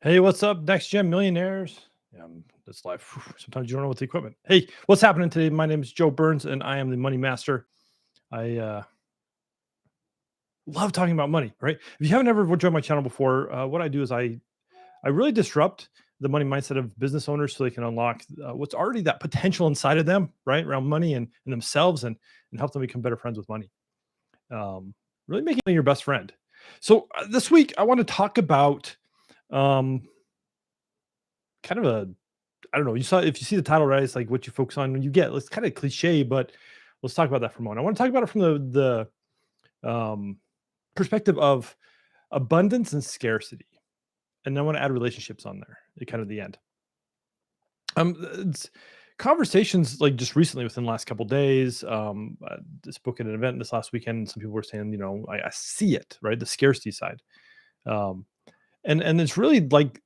Hey, what's up, next gen millionaires? That's life. Sometimes you don't know what the equipment. Hey, what's happening today? My name is Joe Burns, and I am the Money Master. I love talking about money. Right? If you haven't ever joined my channel before, what I do is I really disrupt the money mindset of business owners so they can unlock what's already that potential inside of them, right, around money and themselves, and help them become better friends with money. Really making it your best friend. So this week, I want to talk about um, kind of a I don't know. You saw if you see the title, right? It's like what you focus on when you get. It's kind of cliche, but let's talk about that for a moment. I want to talk about it from the perspective of abundance and scarcity, and then I want to add relationships on there at kind of the end. It's conversations like just recently within the last couple days. Spoke at an event this last weekend. And some people were saying, I see it, right? The scarcity side. Um, and it's really like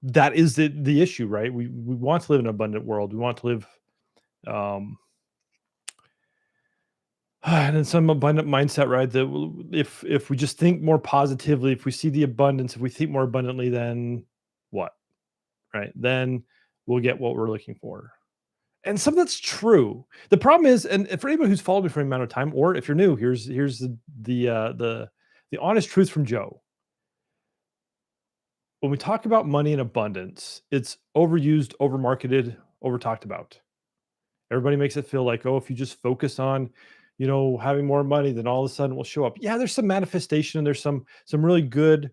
that is the issue, right? We want to live in an abundant world. We want to live um and in some abundant mindset, right? That if we just think more positively, if we see the abundance, if we think more abundantly, then what? Right? Then we'll get what we're looking for. And some that's true. The problem is, and for anybody who's followed me for any amount of time, or if you're new, here's the honest truth from Joe. When we talk about money and abundance, it's overused, overmarketed, over talked about. Everybody makes it feel like, oh, if you just focus on, having more money, then all of a sudden it will show up. Yeah, there's some manifestation and there's some really good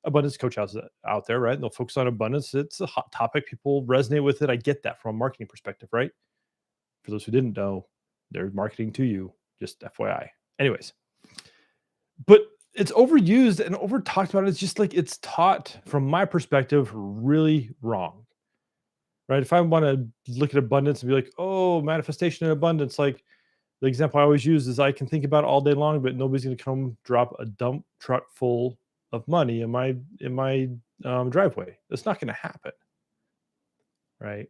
abundance coach out there, right? And they'll focus on abundance. It's a hot topic. People resonate with it. I get that from a marketing perspective, right? For those who didn't know, they're marketing to you, just FYI. Anyways, but it's overused and over talked about. It's just like it's taught from my perspective really wrong, right? If I want to look at abundance and be like, oh, manifestation and abundance, like the example I always use is I can think about it all day long, but nobody's going to come drop a dump truck full of money in my driveway. That's not going to happen, right?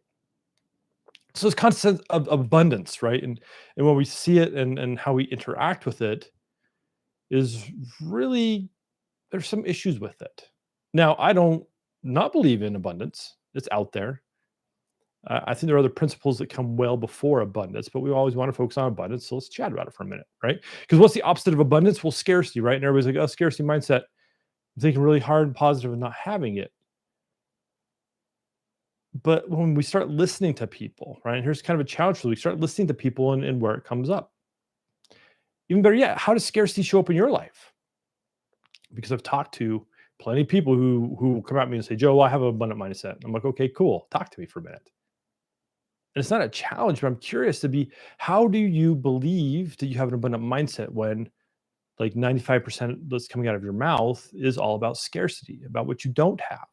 So this concept of abundance, right, and when we see it and how we interact with it is really there's some issues with it. Now, I don't not believe in abundance. It's out there. I think there are other principles that come well before abundance, but we always want to focus on abundance. So let's chat about it for a minute, right? Because what's the opposite of abundance? Well, scarcity, right? And everybody's like, oh, scarcity mindset. I'm thinking really hard and positive and not having it. But when we start listening to people, right? And here's kind of a challenge for you. We start listening to people and where it comes up. Even better yet, how does scarcity show up in your life? Because I've talked to plenty of people who come at me and say, Joe, I have an abundant mindset. I'm like, okay, cool. Talk to me for a minute. And it's not a challenge, but I'm curious to be how do you believe that you have an abundant mindset when like 95% that's coming out of your mouth is all about scarcity, about what you don't have,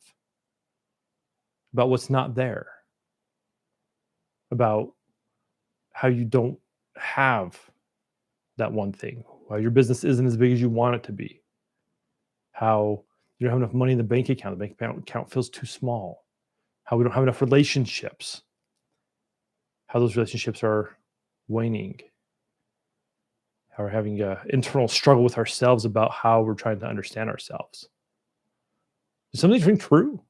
about what's not there, about how you don't have that one thing, why your business isn't as big as you want it to be, how you don't have enough money in the bank account feels too small, how we don't have enough relationships, how those relationships are waning, how we're having an internal struggle with ourselves about how we're trying to understand ourselves. Is something ring true?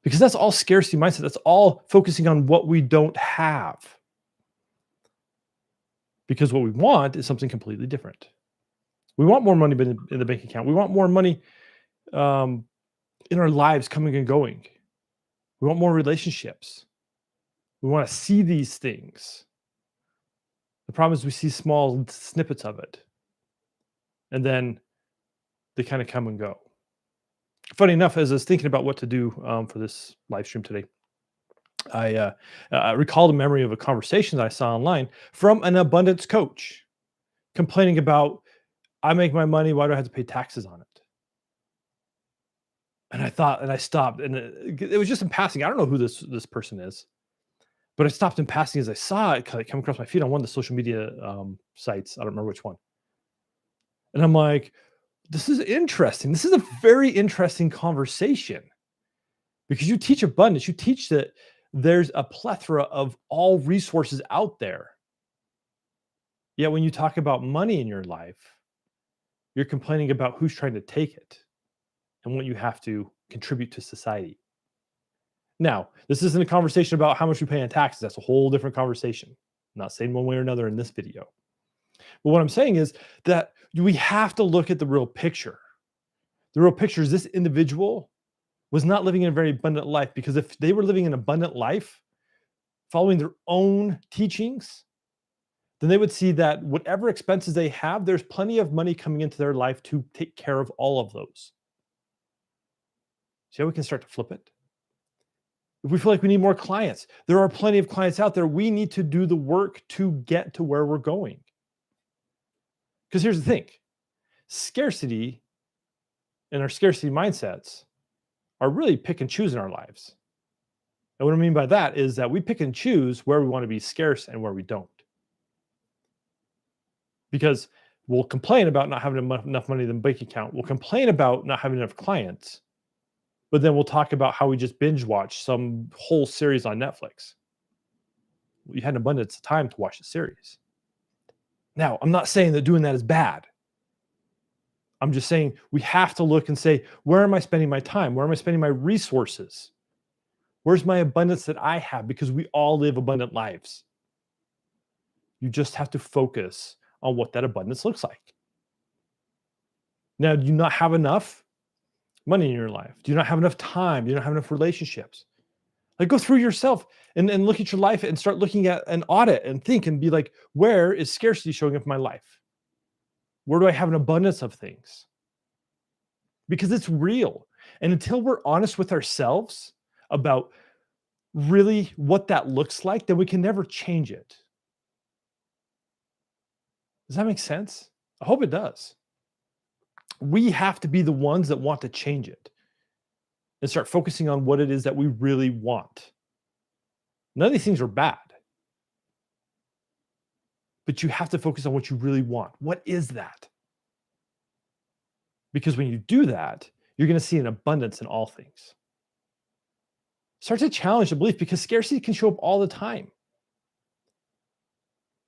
Because that's all scarcity mindset. That's all focusing on what we don't have. Because what we want is something completely different. We want more money in the bank account. We want more money um, in our lives coming and going. We want more relationships. We want to see these things. The problem is we see small snippets of it, and then they kind of come and go. Funny enough, as I was thinking about what to do for this live stream today, I recalled a memory of a conversation that I saw online from an abundance coach complaining about, I make my money, why do I have to pay taxes on it? And I thought, and I stopped, and it was just in passing. I don't know who this person is, but I stopped in passing as I saw it come across my feed on one of the social media sites. I don't remember which one. And I'm like, this is interesting. This is a very interesting conversation because you teach abundance. You teach that there's a plethora of all resources out there. Yet when you talk about money in your life, you're complaining about who's trying to take it and what you have to contribute to society. Now, this isn't a conversation about how much we pay in taxes. That's a whole different conversation. I'm not saying one way or another in this video. But what I'm saying is that we have to look at the real picture. The real picture is this individual was not living in a very abundant life, because if they were living an abundant life, following their own teachings, then they would see that whatever expenses they have, there's plenty of money coming into their life to take care of all of those. See how we can start to flip it? If we feel like we need more clients, there are plenty of clients out there. We need to do the work to get to where we're going. Because here's the thing, scarcity and our scarcity mindsets are really pick and choose in our lives. And what I mean by that is that we pick and choose where we want to be scarce and where we don't. Because we'll complain about not having enough money in the bank account. We'll complain about not having enough clients. But then we'll talk about how we just binge watch some whole series on Netflix. We had an abundance of time to watch the series. Now, I'm not saying that doing that is bad. I'm just saying we have to look and say, where am I spending my time? Where am I spending my resources? Where's my abundance that I have? Because we all live abundant lives. You just have to focus on what that abundance looks like. Now, do you not have enough money in your life? Do you not have enough time? Do you not have enough relationships? Like, go through yourself and look at your life and start looking at an audit and think and be like, where is scarcity showing up in my life? Where do I have an abundance of things? Because it's real. And until we're honest with ourselves about really what that looks like, then we can never change it. Does that make sense? I hope it does. We have to be the ones that want to change it and start focusing on what it is that we really want. None of these things are bad, but you have to focus on what you really want. What is that? Because when you do that, you're going to see an abundance in all things. Start to challenge the belief, because scarcity can show up all the time.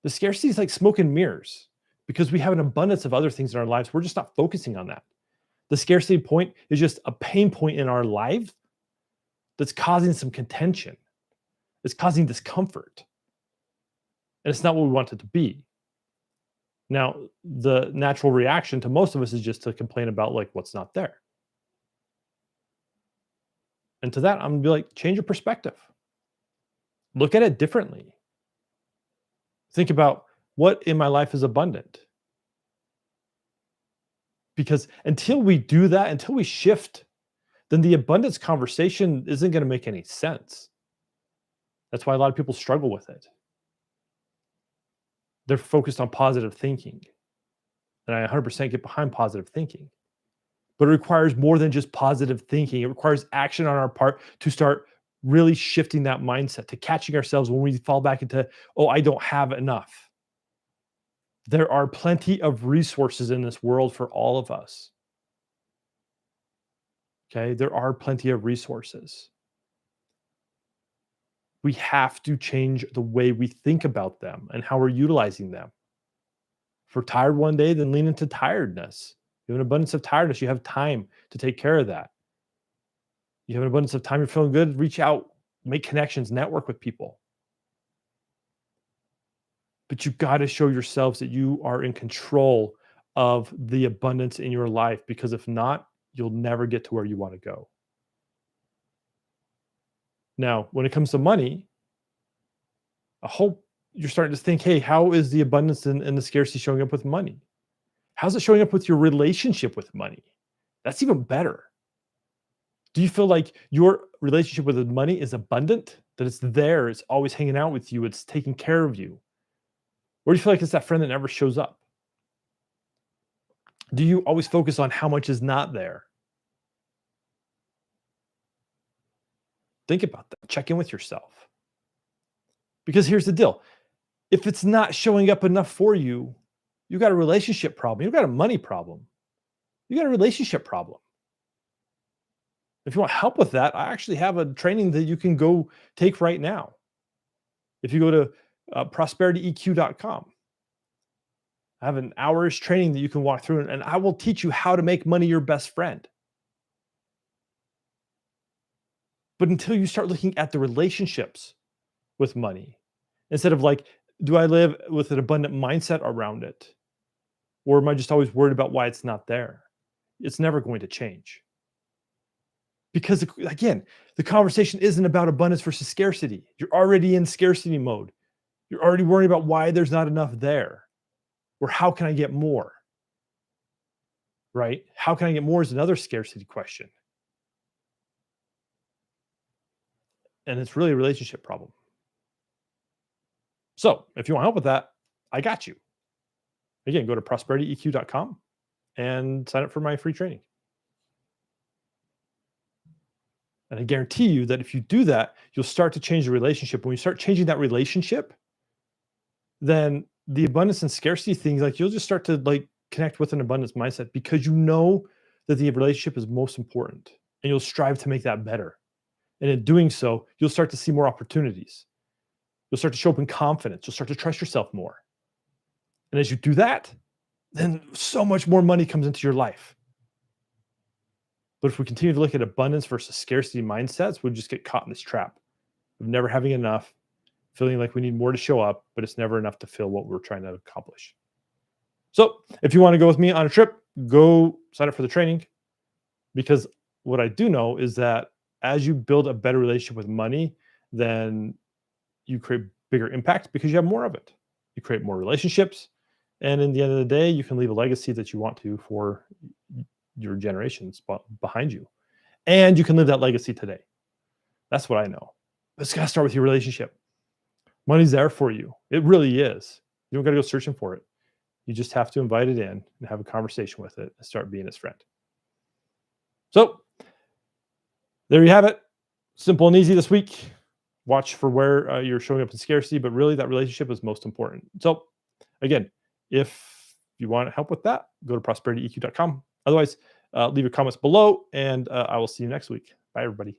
The scarcity is like smoke and mirrors, because we have an abundance of other things in our lives. We're just not focusing on that. The scarcity point is just a pain point in our life that's causing some contention. It's causing discomfort. And it's not what we want it to be. Now, the natural reaction to most of us is just to complain about like what's not there. And to that, I'm gonna be like, change your perspective. Look at it differently. Think about what in my life is abundant. Because until we do that, until we shift, then the abundance conversation isn't going to make any sense. That's why a lot of people struggle with it. They're focused on positive thinking. And I 100% get behind positive thinking. But it requires more than just positive thinking. It requires action on our part to start really shifting that mindset, to catching ourselves when we fall back into, oh, I don't have enough. There are plenty of resources in this world for all of us. Okay, there are plenty of resources. We have to change the way we think about them and how we're utilizing them. If we're tired one day, then lean into tiredness. You have an abundance of tiredness. You have time to take care of that. You have an abundance of time. You're feeling good. Reach out, make connections, network with people. But you've got to show yourselves that you are in control of the abundance in your life, because if not, you'll never get to where you want to go. Now, when it comes to money, I hope you're starting to think, hey, how is the abundance and the scarcity showing up with money? How's it showing up with your relationship with money? That's even better. Do you feel like your relationship with money is abundant? That it's there, it's always hanging out with you, it's taking care of you? Or do you feel like it's that friend that never shows up? Do you always focus on how much is not there? Think about that. Check in with yourself. Because here's the deal. If it's not showing up enough for you, you got a relationship problem. You got a money problem. You got a relationship problem. If you want help with that, I actually have a training that you can go take right now. If you go to prosperityeq.com, I have an hour's training that you can walk through, and I will teach you how to make money your best friend. But until you start looking at the relationships with money, instead of like, do I live with an abundant mindset around it? Or am I just always worried about why it's not there? It's never going to change. Because again, the conversation isn't about abundance versus scarcity. You're already in scarcity mode. You're already worrying about why there's not enough there, or how can I get more, right? How can I get more is another scarcity question. And it's really a relationship problem. So if you want help with that, I got you. Again, go to prosperityeq.com and sign up for my free training. And I guarantee you that if you do that, you'll start to change the relationship. When you start changing that relationship, then the abundance and scarcity things, like you'll just start to like connect with an abundance mindset because you know that the relationship is most important and you'll strive to make that better. And in doing so, you'll start to see more opportunities. You'll start to show up in confidence. You'll start to trust yourself more. And as you do that, then so much more money comes into your life. But if we continue to look at abundance versus scarcity mindsets, we'll just get caught in this trap of never having enough, feeling like we need more to show up, but it's never enough to fill what we're trying to accomplish. So if you want to go with me on a trip, go sign up for the training, because what I do know is that as you build a better relationship with money, then you create bigger impact because you have more of it. You create more relationships. And in the end of the day, you can leave a legacy that you want to for your generations behind you. And you can live that legacy today. That's what I know. But it's got to start with your relationship. Money's there for you. It really is. You don't got to go searching for it. You just have to invite it in and have a conversation with it and start being its friend. So there you have it. Simple and easy this week. Watch for where you're showing up in scarcity, but really that relationship is most important. So again, if you want help with that, go to prosperityeq.com. Otherwise, leave your comments below and I will see you next week. Bye, everybody.